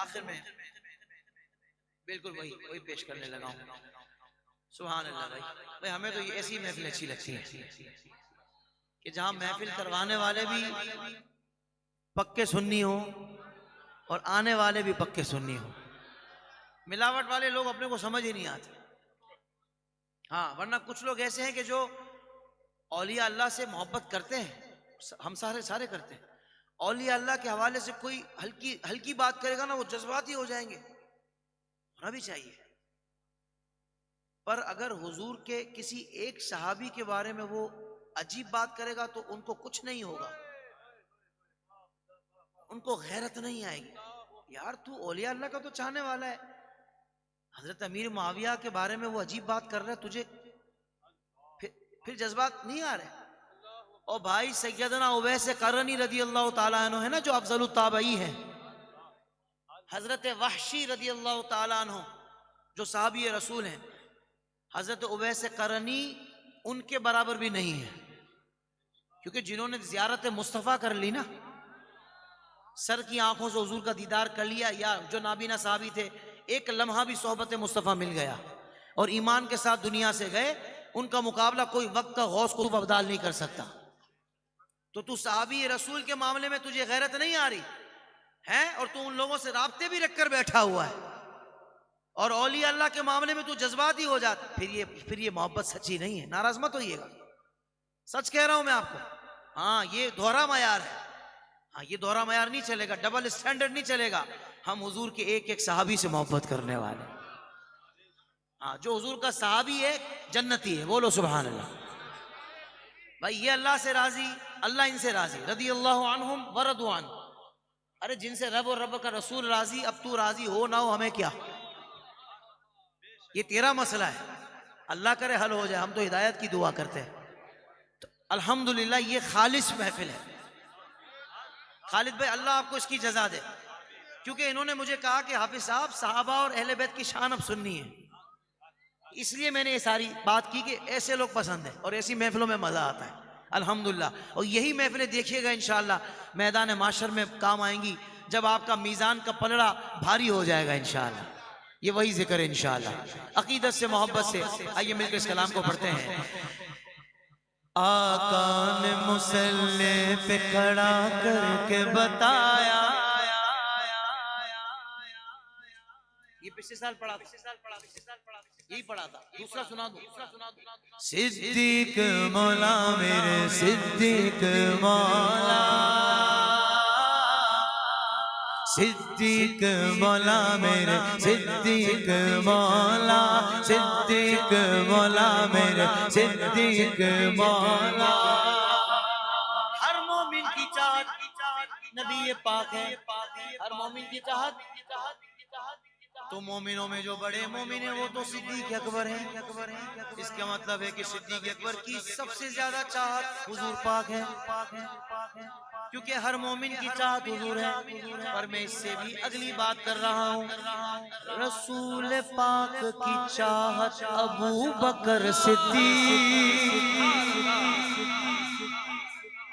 آخر میں بالکل وہی پیش کرنے لگا ہوں. سبحان اللہ بھائی ہمیں تو ایسی محفل اچھی لگتی ہے کہ جہاں محفل کروانے والے بھی پکے سنی ہوں اور آنے والے بھی پکے سنی ہوں. ملاوٹ والے لوگ اپنے کو سمجھ ہی نہیں آتے. ہاں ورنہ کچھ لوگ ایسے ہیں کہ جو اولیاء اللہ سے محبت کرتے ہیں، ہم سارے کرتے ہیں. اولیاء اللہ کے حوالے سے کوئی ہلکی بات کرے گا نا وہ جذباتی ہو جائیں گے. ہونا بھی چاہیے. پر اگر حضور کے کسی ایک صحابی کے بارے میں وہ عجیب بات کرے گا تو ان کو کچھ نہیں ہوگا، ان کو غیرت نہیں آئے گی. یار تو اولیاء اللہ کا تو چاہنے والا ہے، حضرت امیر معاویہ کے بارے میں وہ عجیب بات کر رہا ہے، تجھے پھر جذبات نہیں آ رہے. اور بھائی سیدنا اویس قرنی رضی اللہ تعالیٰ عنہ ہے نا جو افضل التابعی ہیں، حضرت وحشی رضی اللہ تعالیٰ عنہ جو صحابی رسول ہیں، حضرت اویس قرنی ان کے برابر بھی نہیں ہے. کیونکہ جنہوں نے زیارت مصطفیٰ کر لی نا، سر کی آنکھوں سے حضور کا دیدار کر لیا، یا جو نابینا صحابی تھے ایک لمحہ بھی صحبت مصطفیٰ مل گیا اور ایمان کے ساتھ دنیا سے گئے، ان کا مقابلہ کوئی وقت کا غوث قطب ابدال نہیں کر سکتا. تو صحابی رسول کے معاملے میں تجھے غیرت نہیں آ رہی ہے اور تو ان لوگوں سے رابطے بھی رکھ کر بیٹھا ہوا ہے، اور اولیاء اللہ کے معاملے میں تو جذباتی ہو جاتا. پھر یہ محبت سچی نہیں ہے. ناراض مت ہوئیے گا، سچ کہہ رہا ہوں میں آپ کو. ہاں یہ دوہرا معیار ہے. ہاں یہ دوہرا معیار نہیں چلے گا، ڈبل اسٹینڈرڈ نہیں چلے گا. ہم حضور کے ایک صحابی سے محبت کرنے والے. ہاں جو حضور کا صحابی ہے جنتی ہے. بولو سبحان اللہ. بھائی یہ اللہ سے راضی، اللہ ان سے راضی، رضی اللہ عنہم ورضوا عنہ. ارے جن سے رب اور رب کا رسول راضی، اب تو راضی ہو نہ ہو ہمیں کیا؟ یہ تیرا مسئلہ ہے، اللہ کرے حل ہو جائے. ہم تو ہدایت کی دعا کرتے ہیں. تو الحمدللہ یہ خالص محفل ہے. خالد بھائی اللہ آپ کو اس کی جزا دے، کیونکہ انہوں نے مجھے کہا کہ حافظ صاحب صحابہ اور اہل بیت کی شان اب سننی ہے، اس لیے میں نے یہ ساری بات کی کہ ایسے لوگ پسند ہیں اور ایسی محفلوں میں مزہ آتا ہے الحمدللہ. اور یہی محفلیں دیکھیے گا انشاءاللہ میدان محشر میں کام آئیں گی، جب آپ کا میزان کا پلڑا بھاری ہو جائے گا انشاءاللہ. یہ وہی ذکر ہے انشاءاللہ. عقیدت سے محبت سے آئیے مل کر اس کلام کو پڑھتے ہیں. آقا نے مصلی پہ کھڑا کر کے بتایا، یہ پچھلے سال پڑھا تھا، یہی پڑھا تھا. دوسرا سنا دو. صدیق مولا میرے صدیق مولا، صدیق مولا میرے صدیق مولا، صدیق مولا میرے صدیق مولا. ہر مومن کی چاہت نبی پاک ہے، ہر مومن کی چاہت. تو مومنوں میں جو بڑے مومن ہیں وہ تو صدیق اکبر ہیں. اس کا مطلب ہے کہ صدیق اکبر کی سب سے زیادہ چاہت حضور پاک ہے، کیونکہ ہر مومن کی چاہت حضور ہے. پر میں اس سے بھی اگلی بات کر رہا ہوں، رسول پاک کی چاہت ابو بکر صدیق.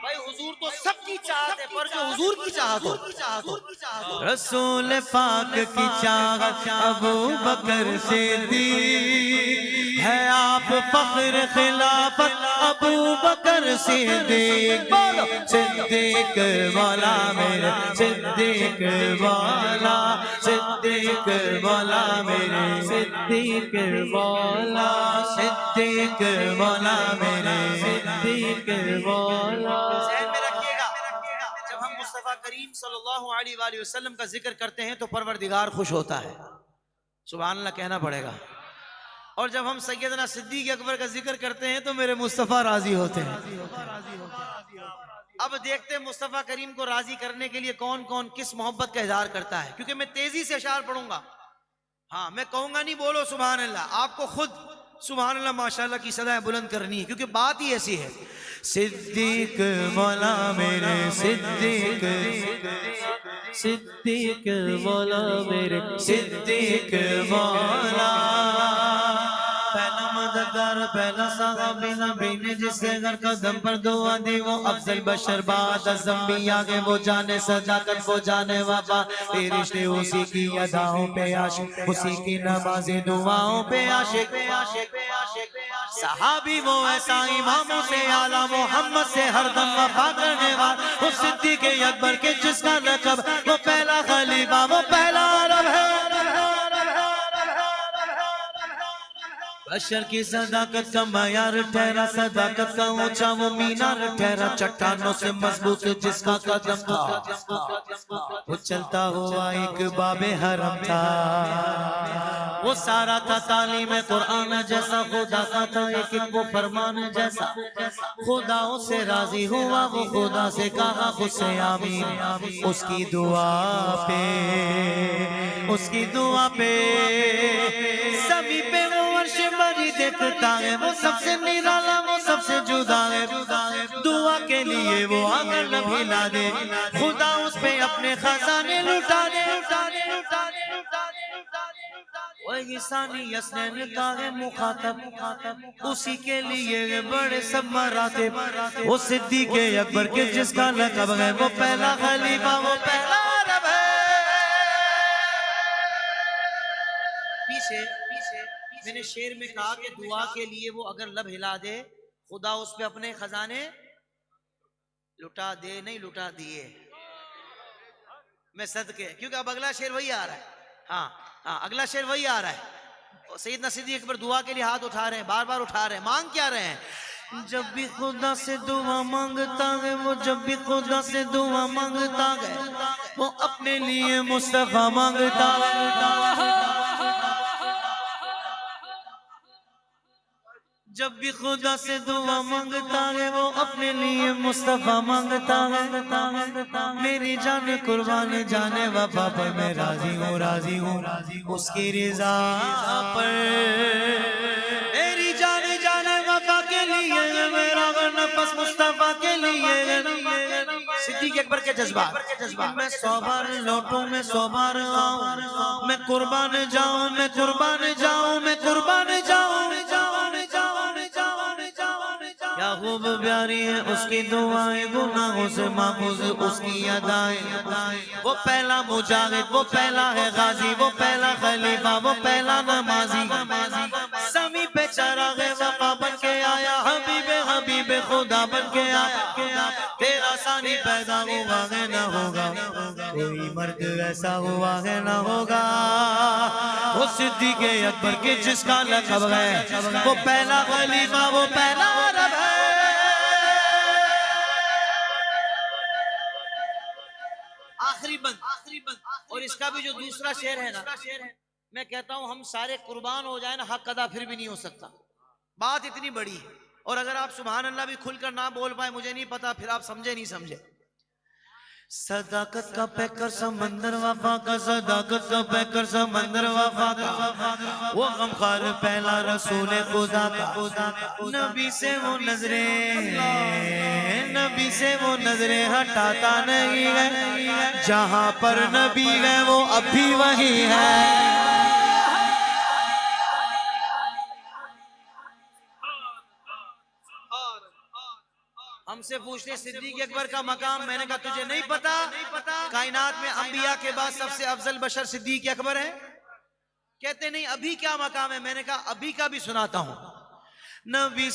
بھائی حضور تو سب کی چاہت ہے، پر جو حضور کی چاہت ہو. رسول پاک کی چاہت ابو بکر صدیق ہے، آپ فخر خلافت ابو بکر صدیق. صدیق مولا میرے صدیق مولا، صدیق مولا میرے صدیق مولا، صدیق مولا میرے صدیق مولا. ذہن میں رکھیے گا جب ہم مصطفیٰ کریم صلی اللہ علیہ وآلہ وسلم کا ذکر کرتے ہیں تو پروردگار خوش ہوتا ہے. سبحان اللہ کہنا پڑے گا. اور جب ہم سیدنا صدیق اکبر کا ذکر کرتے ہیں تو میرے مصطفیٰ راضی ہوتے ہیں. اب دیکھتے ہیں مصطفیٰ کریم کو راضی کرنے کے لیے کون کون کس محبت کا اظہار کرتا ہے. کیونکہ میں تیزی سے اشعار پڑھوں گا. ہاں میں کہوں گا نہیں بولو سبحان اللہ، آپ کو خود سبحان اللہ ماشاءاللہ کی صدائیں بلند کرنی ہے، کیونکہ بات ہی ایسی ہے. صدیق مولا میرے صدیق، صدیق مولا میرے صدیق مولا. پہلا مددگار پہلا صحابی نبی نے جس کے گھر قدم پر دعا دی وہ افضل بشر بعد از انبیاء کے وہ جانے صداقت وہ جانے وفا یہ رشتے اسی کی اداؤں پہ عاشق اسی کی نمازی دعاؤں پہ عاشق صحابی وہ ایسا اماموں سے اعلیٰ محمد سے ہر دم وفا کرنے والا وہ صدیق اکبر کے جس کا لقب وہ پہلا خلیفہ وہ پہلا عرب ہے بشر کی صداقت کا معیار ٹھہرا صداقت کا اونچا وہ مینار ٹھہرا چٹانوں سے مضبوط جس کا قدم تھا وہ چلتا ہوا ایک باب حرم تھا وہ سارا تھا تعلیم قرآن جیسا خدا کا تھا ایک وہ فرمان جیسا خدا اس سے راضی ہوا وہ خدا سے کہا خود سے آمین اس کی دعا پہ سبھی پہ وہ عرش بری دیکھتا ہے وہ سب سے نرالا وہ سب سے جدا ہے دعا کے لیے وہ اگر نہ بھلا دے خدا اس پہ اپنے خزانے لٹا دے وہ انسانی یسنین کا ہے مخاطب اسی کے لیے بڑے سب مراتب وہ صدیق اکبر کے جس کا لقب ہے وہ پہلا خلیفہ وہ پہلا عرب ہے پیچھے میں نے شعر میں کہا کہ دعا کے لیے وہ اگر لب ہلا دے خدا اس پہ اپنے خزانے لٹا دے نہیں لٹا دیے میں صدقے کیونکہ اب اگلا شعر وہی آ رہا ہے ہاں اگلا شعر وہی آ رہا ہے سیدنا صدیق اکبر دعا کے لیے ہاتھ اٹھا رہے ہیں بار بار اٹھا رہے ہیں مانگ کیا رہے ہیں جب بھی خدا سے دعا مانگتا ہے وہ جب بھی خدا سے دعا مانگتا ہے وہ اپنے لیے مصطفیٰ مانگتا ہے جب بھی خدا سے دعا مانگتا ہے وہ اپنے لیے مصطفیٰ مانگتا ہے میری جان قربان جانے وفا پر میں راضی ہوں اس کی رضا پر میری جان وفا کے لیے میرا نفس مصطفیٰ کے لیے صدیق اکبر کے جذبات میں 100 بار لوٹوں میں 100 بار آؤں میں قربان جاؤں میں قربان جاؤں میں قربان جاؤں کیا خوب پیاری ہے اس کی دعائیں گناہوں سے محفوظ اس کی ادائیں وہ پہلا مجاہد وہ پہلا ہے غازی وہ پہلا خلیفہ وہ پہلا نمازی سمی پہ چراغ وفا بن کے آیا حبیب خدا بن کے آیا تیرا ثانی پیدا ہوا ہے نہ ہوگا کوئی مرد ایسا ہوا ہے نہ ہوگا وہ صدیق اکبر کے جس کا لقب ہے وہ پہلا خلیفہ وہ پہلا عرب ہے آخری بند اور اس کا بھی جو دوسرا شعر ہے نا میں کہتا ہوں ہم سارے قربان ہو جائیں نا حق ادا پھر بھی نہیں ہو سکتا بات اتنی بڑی ہے اور اگر آپ سبحان اللہ بھی کھل کر نہ بول پائے مجھے نہیں پتا پھر آپ سمجھے نہیں سمجھے صداقت کا پیکر سمندر وفا کا صداقت کا پیکر سمندر وفا کا وہ غمخوار پہلا رسول خدا کا نبی سے وہ نظریں ہٹاتا نہیں ہے جہاں پر نبی ہے وہ اب بھی وہی ہے ہم سے پوچھتے صدیق اکبر کا مقام میں نے کہا تجھے نہیں پتا کائنات میں انبیاء کے بعد سب سے افضل بشر صدیق اکبر ہے کہتے نہیں ابھی کیا مقام ہے میں نے کہا ابھی کا بھی سناتا ہوں نبی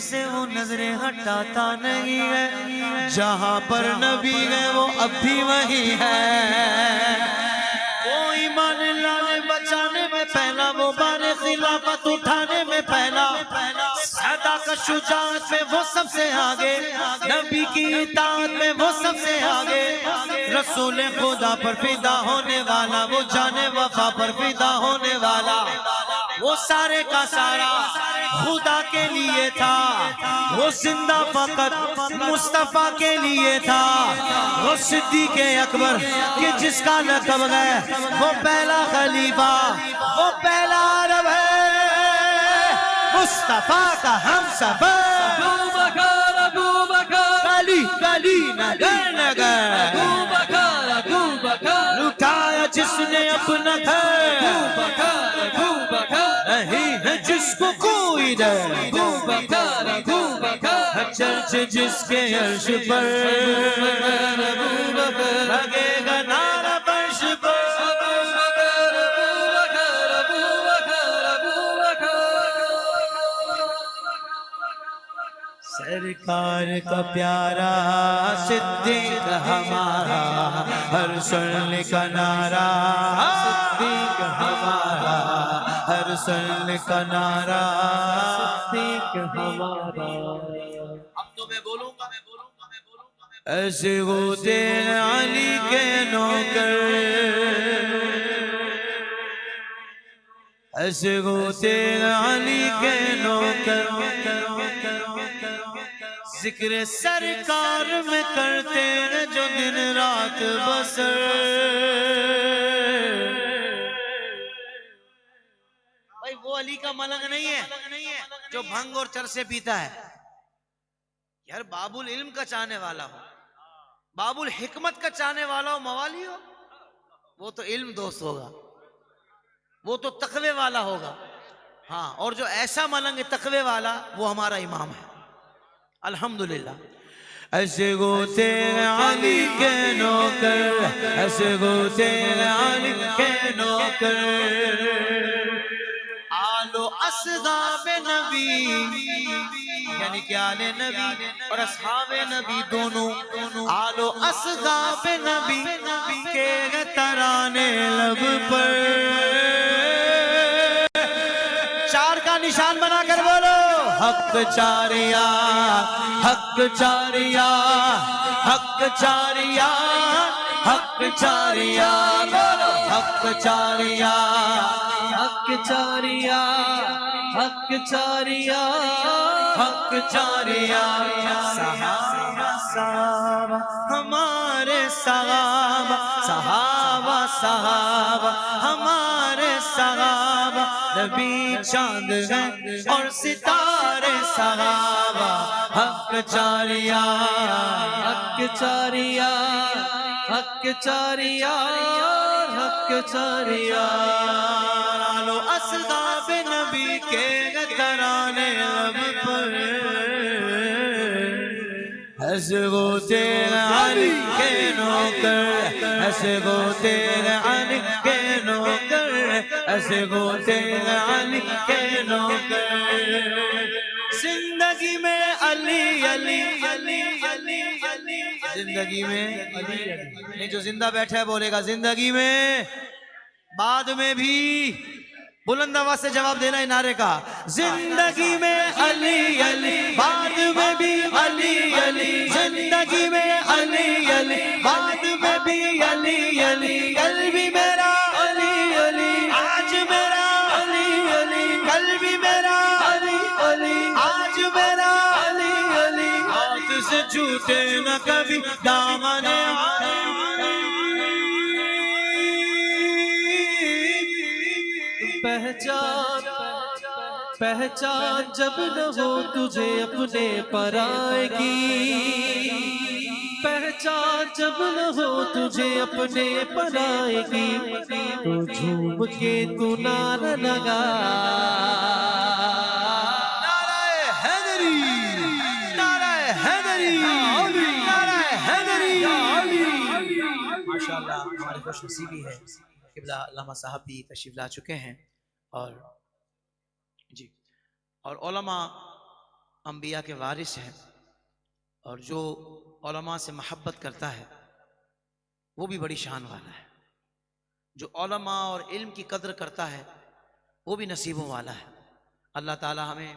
سے وہ نظریں ہٹاتا نہیں ہے جہاں پر نبی ہے وہ اب بھی وہی ہے وہ ایمان لانے بچانے میں پہلا وہ بار خلافت اٹھانے میں پہلا صداقت شجاعت میں وہ سب سے آگے نبی کی اطاعت میں وہ سب سے آگے رسول خدا پر فدا ہونے والا وہ جانے وفا پر فدا ہونے والا وہ سارے کا سارا خدا کے لیے تھا وہ زندہ فقط مصطفیٰ کے لیے تھا وہ صدیق اکبر کہ جس کا لقب ہے وہ پہلا خلیفہ وہ پہلا عرب ہے مصطفیٰ کا ہم سفر ابو بکر گلی نگر لٹایا جس نے اپنا گھر ادھر ابو بکر ابو بکر چرچ جس کے عرش پر ابو بکر لگے گا نعرہ فرش پر ابو بکر ابو بکر ابو بکر ابو بکر سرکار کا پیارا صدیق ہمارا ہر سن کا نعرہ صدیق ہمارا ہر سن کا نعرہ صدیق ہمارا اب تو میں بولوں گا ایسے ہوتے علی کے نوکر ایسے ہوتے علی کے نوکر ذکر سرکار میں کرتے ہیں جو دن رات بسر بھائی وہ علی کا ملنگ نہیں ہے جو بھنگ اور چرسے پیتا ہے یار باب العلم کا چاہنے والا ہو باب الحکمت کا چاہنے والا ہو موالی ہو وہ تو علم دوست ہوگا وہ تو تقوی والا ہوگا ہاں اور جو ایسا ملنگ ہے تقوی والا وہ ہمارا امام ہے الحمدللہ ایسے ہوتے علی کے نوکر ایسے ہوتے علی کے نوکر آل و اصحاب نبی یعنی کہ آل نبی اور اصحاب نبی دونوں آل و اصحاب نبی کے ترانے لب پر چار کا نشان بنا کر بولو حق چاریا حق چاریا حق چاریا حق چاریا بولو حق چاریا حق چاریا حق چاریا حق چاریا صحابہ صحابہ ہمارے صحابہ صحابہ صحابہ ہمارے صحابہ نبی چاند ہیں اور ستارے صحابہ حق چاریا حق چاریا حق چاریا حق چاریا لالو اصحاب نبی کے ترانے لب پر ایسے وہ تیرے علی کے نوکر ایسے وہ تیرے علی کے نوکر ایسے وہ تیرے علی کے نوکر زندگی میں علی علی علی علی علی زندگی میں نہیں جو زندہ بیٹھا ہے بولے گا زندگی میں بعد میں بھی بلند آواز سے جواب دینا ہے نعرے کا زندگی میں علی علی بعد میں بھی علی علی زندگی میں علی علی بعد میں بھی علی علی کل بھی میرا علی علی آج میرا علی علی کل بھی میرا علی علی آج میرا علی علی ہاتھ سے چھوٹے نہ کبھی دامن علی پہچان پہچان جب نہ ہو تجھے اپنے پر آئے گی پہچان جب نہ ہو تجھے اپنے پر آئے گی تو جھوم کے تو نعرہ لگا نعرہ حیدری نعرہ حیدری نعرہ حیدری ماشاءاللہ ہماری خوش نصیبی ہے قبلہ علامہ صاحب بھی تشریف لا چکے ہیں اور جی اور علماء انبیاء کے وارث ہیں اور جو علماء سے محبت کرتا ہے وہ بھی بڑی شان والا ہے جو علماء اور علم کی قدر کرتا ہے وہ بھی نصیبوں والا ہے اللہ تعالی ہمیں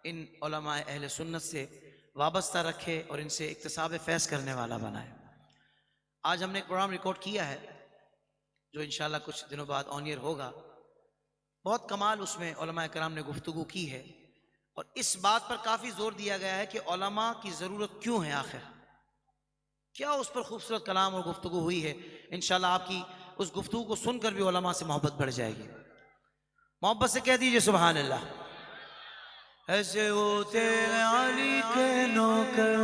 ان علماء اہل سنت سے وابستہ رکھے اور ان سے اکتساب فیض کرنے والا بنائے آج ہم نے ایک پروگرام ریکارڈ کیا ہے جو انشاءاللہ کچھ دنوں بعد آن ایئر ہوگا بہت کمال اس میں علماء کرام نے گفتگو کی ہے اور اس بات پر کافی زور دیا گیا ہے کہ علماء کی ضرورت کیوں ہے آخر کیا اس پر خوبصورت کلام اور گفتگو ہوئی ہے انشاءاللہ آپ کی اس گفتگو کو سن کر بھی علماء سے محبت بڑھ جائے گی محبت سے کہہ دیجئے سبحان اللہ ایسے ہوتے علی کے نوکر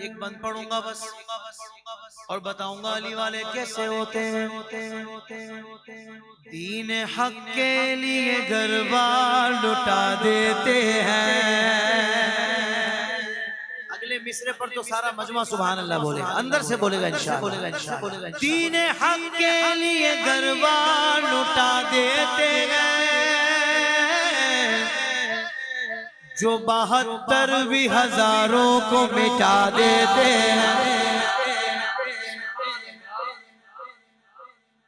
ایک بند پڑھوں گا بس اور بتاؤں گا علی والے کیسے ہوتے ہیں. دین حق کے لیے گھر بار لٹا دیتے ہیں. اگلے مصرے پر تو سارا مجمع سبحان اللہ بولے گا, اندر سے بولے گا انشاءاللہ. دین حق کے لیے گھر بار لٹا دیتے ہیں جو 72 بھی ہزاروں کو مٹا دیتے ہیں.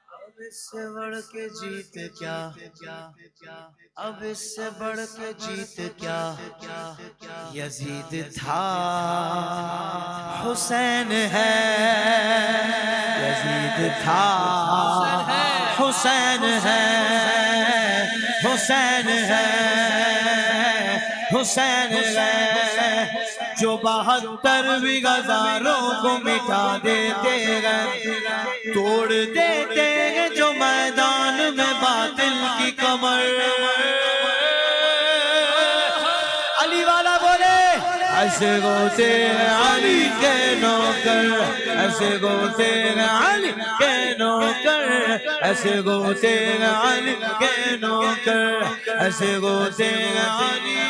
اب اس سے بڑھ کے جیت کیا, اب اس سے بڑھ کے جیت کیا. یزید تھا حسین ہے, یزید تھا حسین ہے, حسین ہے, حسین ہے جو 72 بھی ہزاروں کو مٹا دیتے ہیں, توڑ دیتے ہیں جو میدان میں باطل کی کمر. علی والا بولے ایسے ہوتے ہیں علی کے نوکر, ایسے ہوتے ہیں علی کے نوکر, ایسے ہوتے ہیں علی کے نوکر, ایسے ہوتے ہیں علی